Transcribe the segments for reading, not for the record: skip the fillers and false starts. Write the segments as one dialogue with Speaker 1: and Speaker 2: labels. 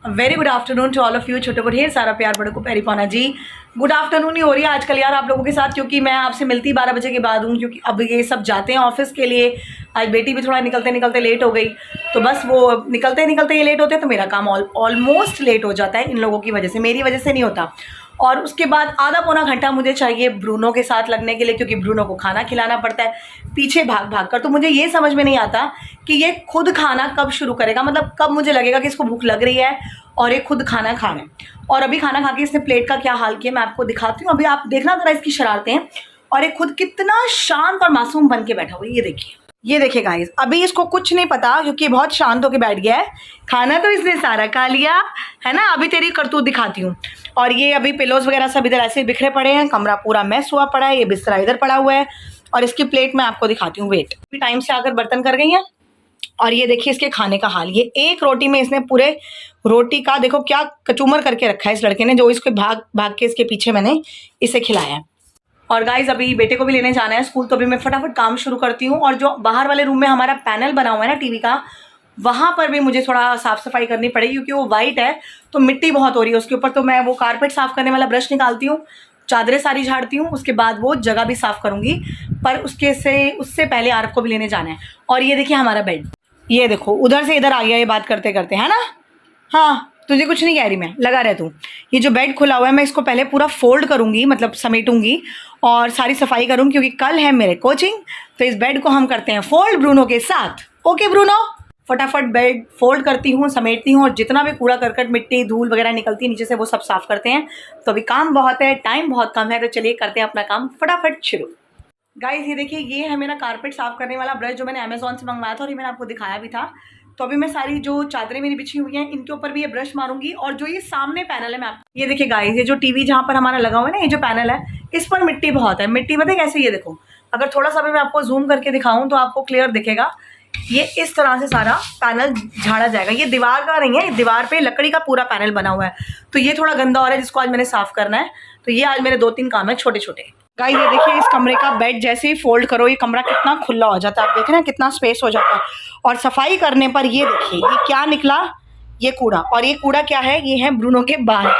Speaker 1: Very good afternoon to all of you. छोटे को ढेर सारा प्यार, बड़े को प्यारी पाना जी। गुड आफ्टरनून ही हो रही है आजकल यार आप लोगों के साथ, क्योंकि मैं आपसे मिलती 12 बजे के बाद हूँ, क्योंकि अब ये सब जाते हैं ऑफिस के लिए। आज बेटी भी थोड़ा निकलते निकलते लेट हो गई, तो बस वो निकलते निकलते ये लेट होते हैं, तो मेरा काम ऑलमोस्ट लेट हो जाता है इन लोगों की वजह से, मेरी वजह से नहीं होता। और उसके बाद आधा पौना घंटा मुझे चाहिए ब्रूनो के साथ लगने के लिए, क्योंकि ब्रूनो को खाना खिलाना पड़ता है पीछे भाग भाग कर। तो मुझे ये समझ में नहीं आता कि ये खुद खाना कब शुरू करेगा, मतलब कब मुझे लगेगा कि इसको भूख लग रही है और ये खुद खाना खा रहे हैं। और अभी खाना खा के इसने प्लेट का क्या हाल किया मैं आपको दिखाती हूँ। अभी आप देखना जरा इसकी शरारतें, और ये खुद कितना शांत और मासूम बन के बैठा हुआ है। ये देखिए गाइस, अभी इसको कुछ नहीं पता क्योंकि बहुत शांत होकर बैठ गया है। खाना तो इसने सारा खा लिया है ना। अभी तेरी करतूत दिखाती हूँ। और ये अभी पिलोज वगैरह सब इधर ऐसे बिखरे पड़े हैं, कमरा पूरा मैस हुआ पड़ा है, ये बिस्तरा इधर पड़ा हुआ है। और इसकी प्लेट मैं आपको दिखाती हूँ। वेट, टाइम से आकर बर्तन कर गई हैं। और ये देखिए इसके खाने का हाल, ये एक रोटी में इसने पूरे रोटी का देखो क्या कचूमर करके रखा है इस लड़के ने, जो इसको भाग भाग के इसके पीछे मैंने इसे खिलाया है। और गाइज अभी बेटे को भी लेने जाना है स्कूल, तो अभी मैं फटाफट काम शुरू करती हूँ। और जो बाहर वाले रूम में हमारा पैनल बना हुआ है ना टीवी का, वहाँ पर भी मुझे थोड़ा साफ़ सफाई करनी पड़ेगी, क्योंकि वो वाइट है तो मिट्टी बहुत हो रही है उसके ऊपर। तो मैं वो कारपेट साफ़ करने वाला ब्रश निकालती हूँ, चादरें सारी झाड़ती हूँ, उसके बाद वो जगह भी साफ़ करूँगी। पर उससे पहले आरफ को भी लेने जाना है। और ये देखिए हमारा बेड, ये देखो उधर से इधर आ गया ये बात करते करते, है ना। हाँ, तुझे कुछ नहीं कह रही मैं, लगा रहे तू। ये जो बेड खुला हुआ है मैं इसको पहले पूरा फोल्ड करूँगी, मतलब समेटूंगी और सारी सफाई करूँगी, क्योंकि कल है मेरे कोचिंग। तो इस बेड को हम करते हैं फोल्ड ब्रूनो के साथ। ओके ब्रूनो, फटाफट बेड फोल्ड करती हूँ, समेटती हूँ, और जितना भी कूड़ा करकट मिट्टी धूल वगैरह निकलती है नीचे से वो सब साफ़ करते हैं। तो अभी काम बहुत है, टाइम बहुत कम है, तो चलिए करते हैं अपना काम फटाफट शुरू। गाइस ये देखिए, ये है मेरा कारपेट साफ़ करने वाला ब्रश, जो मैंने अमेज़ॉन से मंगवाया था और ये मैंने आपको दिखाया भी था। तो अभी मैं सारी जो चादरें मेरी बिछी हुई हैं इनके ऊपर भी ये ब्रश मारूंगी। और जो ये सामने पैनल है, मैं आपको ये देखिए गाइस, ये जो टीवी जहाँ पर हमारा लगा हुआ है ना, ये जो पैनल है, इस पर मिट्टी बहुत है। मिट्टी पता है कैसे, ये देखो, अगर थोड़ा सा भी मैं आपको जूम करके दिखाऊँ तो आपको क्लियर दिखेगा। ये इस तरह से सारा पैनल झाड़ा जाएगा। ये दीवार का नहीं है, दीवार पे लकड़ी का पूरा पैनल बना हुआ है। तो ये थोड़ा गंदा हो रहा है, जिसको आज मैंने साफ़ करना है। तो ये आज मेरे 2-3 काम है छोटे छोटे। गाइस ये देखिए, इस कमरे का बेड जैसे ही फोल्ड करो ये कमरा कितना खुला हो जाता है। आप देख रहे हैं कितना स्पेस हो जाता है। और सफाई करने पर ये देखिए ये क्या निकला, ये कूड़ा। और ये कूड़ा क्या है, ये है ब्रूनो के बाल।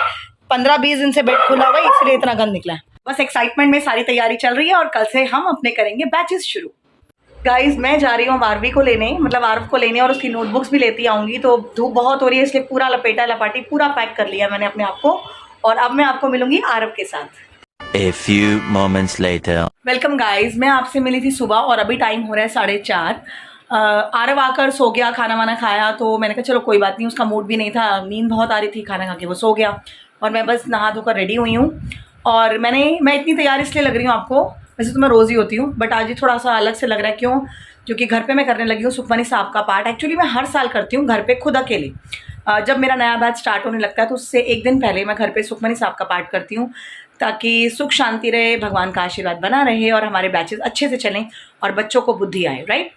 Speaker 1: 15-20 दिन से बेड खुला हुआ है, इसलिए इतना गंद निकला है। बस एक्साइटमेंट में सारी तैयारी चल रही है, और कल से हम अपने करेंगे बैचेस शुरू। गाइज मैं जा रही हूँ आरवी को लेने, मतलब आरव को लेने, और उसकी नोटबुक्स भी लेती आऊँगी। तो धूप बहुत हो रही है, इसलिए पूरा लपेटा लपाटी पूरा पैक कर लिया मैंने अपने आप को। और अब मैं आपको मिलूंगी आरव के साथ।
Speaker 2: A few moments later.
Speaker 1: Welcome guys, मैं आपसे मिली थी सुबह और अभी टाइम हो रहा है 4:30। आरव आकर सो गया, खाना वाना खाया, तो मैंने कहा चलो कोई बात नहीं, उसका मूड भी नहीं था, नींद बहुत आ रही थी, खाना खा के वो सो गया। और मैं बस नहा धोकर रेडी हुई हूँ। और मैं इतनी तैयार इसलिए लग रही हूँ आपको, वैसे तो मैं रोज़ ही होती हूँ, बट आज ही थोड़ा सा अलग से लग रहा है। क्यों? क्योंकि घर पे मैं करने लगी हूँ सुखमनी साहब का पाठ। एक्चुअली मैं हर साल करती हूँ घर पे खुद अकेले। जब मेरा नया बैच स्टार्ट होने लगता है तो उससे एक दिन पहले मैं घर पे सुखमनी साहब का पाठ करती हूँ, ताकि सुख शांति रहे, भगवान का आशीर्वाद बना रहे, और हमारे बैचेस अच्छे से चलें और बच्चों को बुद्धि आए। राइट।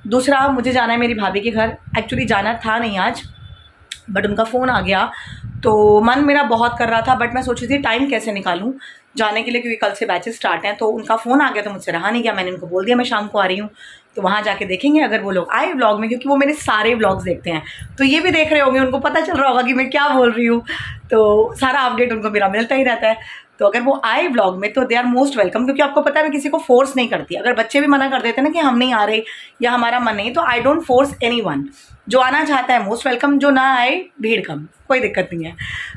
Speaker 1: दूसरा, मुझे जाना है मेरी भाभी के घर। एक्चुअली जाना था नहीं आज, बट उनका फ़ोन आ गया, तो मन मेरा बहुत कर रहा था, बट मैं सोची थी टाइम कैसे निकालूं जाने के लिए, क्योंकि कल से बैचेस स्टार्ट हैं। तो उनका फ़ोन आ गया तो मुझसे रहा नहीं गया, मैंने उनको बोल दिया मैं शाम को आ रही हूँ। तो वहाँ जाके देखेंगे अगर वो लोग आए व्लॉग में, क्योंकि वो मेरे सारे व्लॉग्स देखते हैं, तो ये भी देख रहे होंगे, उनको पता चल रहा होगा कि मैं क्या बोल रही हूँ। तो सारा अपडेट उनको मेरा मिलता ही रहता है। तो अगर वो आए व्लॉग में तो दे आर मोस्ट वेलकम, क्योंकि आपको पता है मैं किसी को फोर्स नहीं करती। अगर बच्चे भी मना कर देते हैं ना कि हम नहीं आ रहे या हमारा मन नहीं, तो आई डोंट फोर्स एनीवन। जो आना चाहता है मोस्ट वेलकम, जो ना आए भीड़ कम, कोई दिक्कत नहीं है।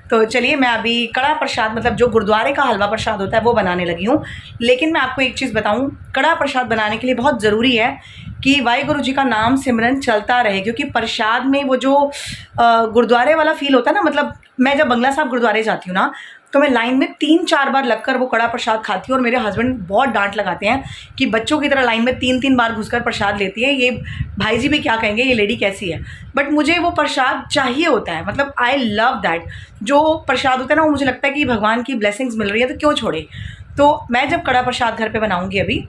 Speaker 1: तो चलिए मैं अभी कड़ा प्रसाद, मतलब जो गुरुद्वारे का हलवा प्रसाद होता है वो बनाने लगी हूँ। लेकिन मैं आपको एक चीज़ बताऊँ, कड़ा प्रसाद बनाने के लिए बहुत ज़रूरी है कि वाहिगुरु जी का नाम सिमरन चलता रहे, क्योंकि प्रसाद में वो जो गुरुद्वारे वाला फील होता है ना, मतलब मैं जब बंगला साहब गुरुद्वारे जाती हूँ ना, तो मैं लाइन में 3-4 बार लगकर वो कड़ा प्रसाद खाती हूँ। और मेरे हस्बैंड बहुत डांट लगाते हैं कि बच्चों की तरह लाइन में 3-3 बार घुसकर प्रसाद लेती है, ये भाई जी भी क्या कहेंगे, ये लेडी कैसी है। बट मुझे वो प्रसाद चाहिए होता है, मतलब आई लव दैट। जो प्रसाद होता है ना, वो मुझे लगता है कि भगवान की ब्लेसिंग्स मिल रही है, तो क्यों छोड़े। तो मैं जब कड़ा प्रसाद घर पर बनाऊँगी, अभी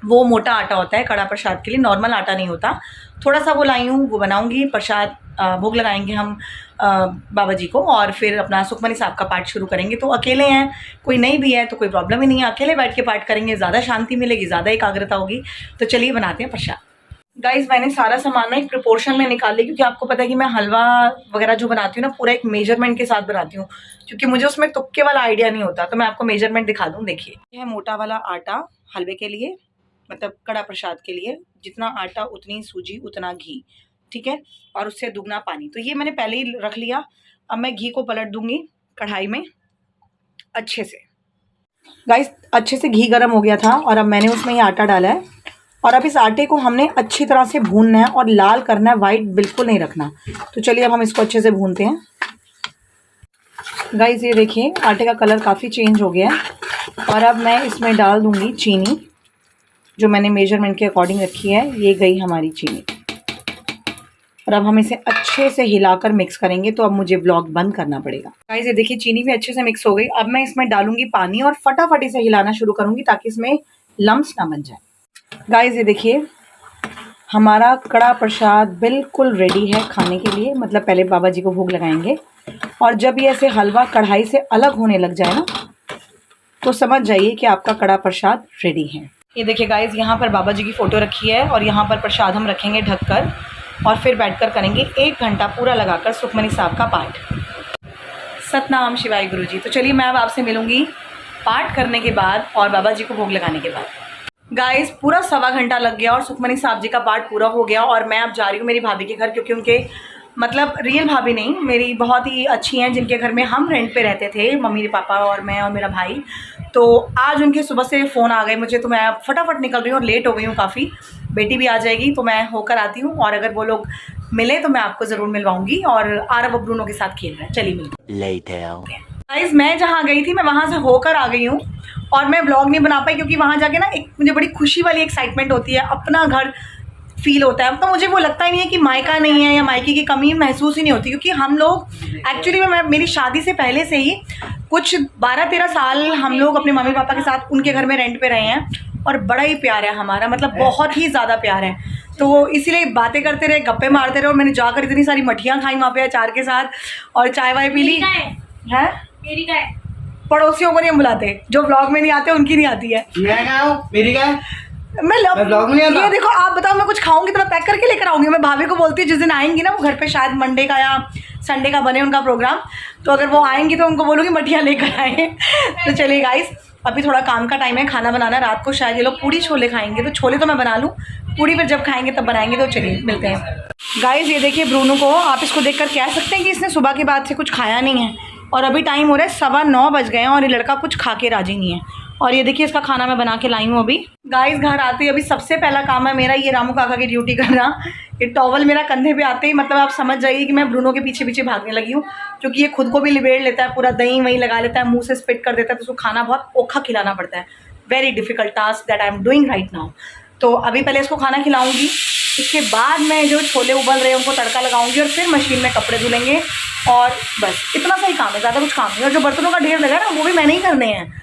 Speaker 1: वो मोटा आटा होता है कड़ा प्रसाद के लिए, नॉर्मल आटा नहीं होता, थोड़ा सा वो लाई हूँ, वो बनाऊँगी प्रसाद। भोग लगाएंगे हम बाबा जी को, और फिर अपना सुखमनी साहब का पाठ शुरू करेंगे। तो अकेले हैं, कोई नहीं भी है तो कोई प्रॉब्लम ही नहीं है, अकेले बैठ के पाठ करेंगे, ज़्यादा शांति मिलेगी, ज़्यादा एकाग्रता होगी। तो चलिए बनाते हैं प्रसाद। गाइज मैंने सारा सामान ना एक प्रोपोर्शन में निकाल लिया, क्योंकि आपको पता है कि मैं हलवा वगैरह जो बनाती हूँ ना पूरा एक मेजरमेंट के साथ बनाती हूँ, क्योंकि मुझे उसमें तुक्के वाला आइडिया नहीं होता। तो मैं आपको मेजरमेंट दिखा दूँ। देखिए, यह है मोटा वाला आटा हलवे के लिए, मतलब कड़ा प्रसाद के लिए। जितना आटा उतनी सूजी उतना घी, ठीक है, और उससे दुगना पानी। तो ये मैंने पहले ही रख लिया। अब मैं घी को पलट दूंगी कढ़ाई में अच्छे से। गाइस अच्छे से घी गर्म हो गया था और अब मैंने उसमें ये आटा डाला है। और अब इस आटे को हमने अच्छी तरह से भूनना है और लाल करना है, वाइट बिल्कुल नहीं रखना। तो चलिए अब हम इसको अच्छे से भूनते हैं। गाइस ये देखिए आटे का कलर काफ़ी चेंज हो गया है। और अब मैं इसमें डाल दूंगी चीनी, जो मैंने मेजरमेंट के अकॉर्डिंग रखी है। ये गई हमारी चीनी। और अब हम इसे अच्छे से हिलाकर मिक्स करेंगे। तो अब मुझे व्लॉग बंद करना पड़ेगा। गाइस ये देखिए चीनी भी अच्छे से मिक्स हो गई। अब मैं इसमें डालूंगी पानी और फटाफट इसे हिलाना शुरू करूंगी ताकि इसमें लम्स ना बन जाए। गाइस ये देखिए हमारा कड़ा प्रसाद बिल्कुल रेडी है खाने के लिए। मतलब पहले बाबा जी को भोग लगाएंगे और जब ये ऐसे हलवा कढ़ाई से अलग होने लग जाए ना, तो समझ जाइए कि आपका कड़ा प्रसाद रेडी है। ये देखिए गाइस यहाँ पर बाबा जी की फ़ोटो रखी है और यहाँ पर प्रसाद हम रखेंगे ढककर और फिर बैठकर करेंगे 1 घंटा पूरा लगाकर सुखमनी साहब का पाठ। सतनाम शिवाय गुरु जी। तो चलिए मैं अब आपसे मिलूंगी पाठ करने के बाद और बाबा जी को भोग लगाने के बाद। गाइस पूरा 1.25 घंटा लग गया और सुखमनी साहब जी का पाठ पूरा हो गया और मैं अब जा रही हूँ मेरी भाभी के घर, क्योंकि उनके मतलब रियल भाभी नहीं, मेरी बहुत ही अच्छी हैं, जिनके घर में हम रेंट पे रहते थे, मम्मी पापा और मैं और मेरा भाई। तो आज उनके सुबह से फ़ोन आ गए मुझे, तो मैं फटाफट निकल रही हूँ और लेट हो गई हूँ काफ़ी। बेटी भी आ जाएगी तो मैं होकर आती हूँ, और अगर वो लोग मिले तो मैं आपको ज़रूर मिलवाऊंगी। और आरव ब्रूनो के साथ खेल रहे हैं। चलिए मिलते हैं। गाइस मैं जहाँ गई थी मैं वहाँ से होकर आ गई हूँ और मैं ब्लॉग नहीं बना पाई, क्योंकि वहाँ जाके ना एक मुझे बड़ी खुशी वाली एक्साइटमेंट होती है, अपना घर फील होता है। तो मुझे वो लगता ही नहीं है कि मायका नहीं है या मायके की कमी महसूस ही नहीं होती, क्योंकि हम लोग एक्चुअली में मेरी शादी से पहले से ही कुछ 12-13 साल हम लोग अपने मम्मी पापा के साथ उनके घर में रेंट पे रहे हैं और बड़ा ही प्यार है हमारा, मतलब बहुत ही ज़्यादा प्यार है। तो इसीलिए बातें करते रहे, गप्पे मारते रहे और मैंने जाकर इतनी सारी मठियाँ खाई वहाँ पे अचार के साथ और चाय वाय पी ली है। मेरी का है, पड़ोसियों को नहीं हम बुलाते, जो ब्लॉग में नहीं आते उनकी नहीं आती है। मेरी का है, मैं ब्लॉग में नहीं आता। ये देखो आप बताओ, मैं कुछ खाऊंगी तो मैं पैक करके लेकर आऊंगी। मैं भाभी को बोलती हूँ जिस दिन आएंगी ना, वो घर पे शायद मंडे का या संडे का बने उनका प्रोग्राम, तो अगर वो आएंगी तो उनको बोलूँगी मठिया लेकर आए। तो चलिए गाइस अभी थोड़ा काम का टाइम है, खाना बनाना। रात को शायद ये लोग पूड़ी छोले खाएंगे, तो छोले तो मैं बना लूँ, पूड़ी पर जब खाएंगे तब बनाएंगे। तो चलिए मिलते हैं। गाइस ये देखिए ब्रूनो को, आप इसको देखकर कह सकते हैं कि इसने सुबह के बाद से कुछ खाया नहीं है और अभी टाइम हो रहा है 9:15 बज गए हैं और ये लड़का कुछ खा के राजी नहीं है। और ये देखिए इसका खाना मैं बना के लाई हूँ अभी। गाइस घर आते ही अभी सबसे पहला काम है मेरा ये रामू काका की ड्यूटी करना। ये टॉवल मेरा कंधे पे आते ही मतलब आप समझ जाइए कि मैं ब्रूनो के पीछे पीछे भागने लगी हूँ, क्योंकि ये खुद को भी लिबेड़ लेता है, पूरा दही वही लगा लेता है, मुंह से स्पिट कर देता है, तो उसको खाना बहुत औखा खिलाना पड़ता है। Very difficult task that I am doing right now. तो अभी पहले इसको खाना खिलाऊंगी, इसके बाद मैं जो छोले उबल रहे हैं उनको तड़का लगाऊंगी और फिर मशीन में कपड़े धुलेंगे और बस इतना सा ही काम है, ज़्यादा कुछ काम नहीं। और जो बर्तनों का ढेर लगा ना वो भी मैंने ही करने हैं,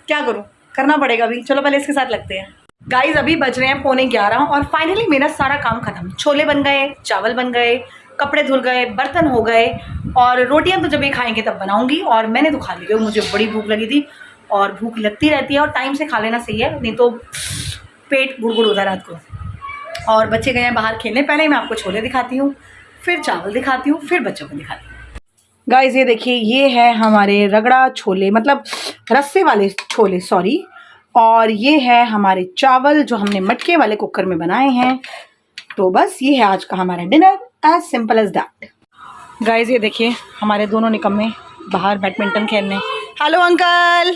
Speaker 1: क्या करूँ, करना पड़ेगा अभी। चलो पहले इसके साथ लगते हैं। गाइस अभी बज रहे हैं 11:15 और फाइनली मेरा सारा काम खत्म। छोले बन गए, चावल बन गए, कपड़े धुल गए, बर्तन हो गए और रोटियां तो जब ये खाएंगे तब बनाऊंगी। और मैंने तो खा ली, मुझे बड़ी भूख लगी थी और भूख लगती रहती है और टाइम से खा लेना सही है, नहीं तो पेट गुड़गुड़ होता है रात को। और बच्चे गए हैं बाहर खेलने। पहले मैं आपको छोले दिखाती हूँ, फिर चावल दिखाती हूँ, फिर बच्चों को दिखाती हूँ। गाइस ये देखिए ये है हमारे रगड़ा छोले, मतलब रस्से वाले छोले सॉरी। और ये है हमारे चावल जो हमने मटके वाले कुकर में बनाए हैं। तो बस ये है आज का हमारा dinner, as simple as that. Guys ये देखिए हमारे दोनों निकम्मे बाहर बैडमिंटन खेलने। हेलो अंकल,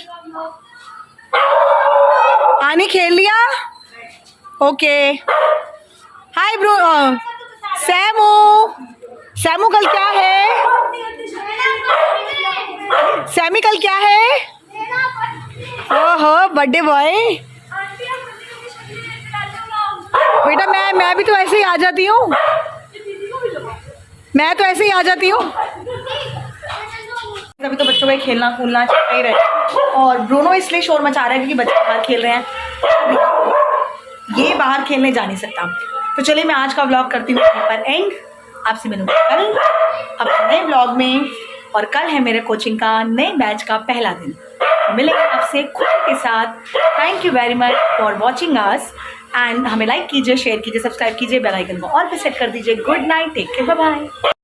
Speaker 1: आनी खेल लिया? Okay hi bro. सैमू, सैमू कल क्या है? सैमी कल क्या है? ओहो बर्थडे बॉय। बेटा मैं भी तो ऐसे ही आ जाती हूँ, मैं तो ऐसे ही आ जाती हूँ। अभी तो बच्चों का खेलना कूदना चलता ही रहता है और ब्रूनो इसलिए शोर मचा रहा है क्योंकि बच्चे बाहर खेल रहे हैं, ये बाहर खेलने जा नहीं सकता। तो चलिए मैं आज का व्लॉग करती हूँ पर एंड। आपसे मिलूंगी कल अपने नए व्लॉग में और कल है मेरे कोचिंग का नए बैच का पहला दिन। मिलेंगे आपसे खुद के साथ। Thank you very much for watching us and हमें लाइक कीजिए, शेयर कीजिए, सब्सक्राइब कीजिए, बेल आइकन को ऑल पे सेट कर दीजिए। Good night, take care, bye bye.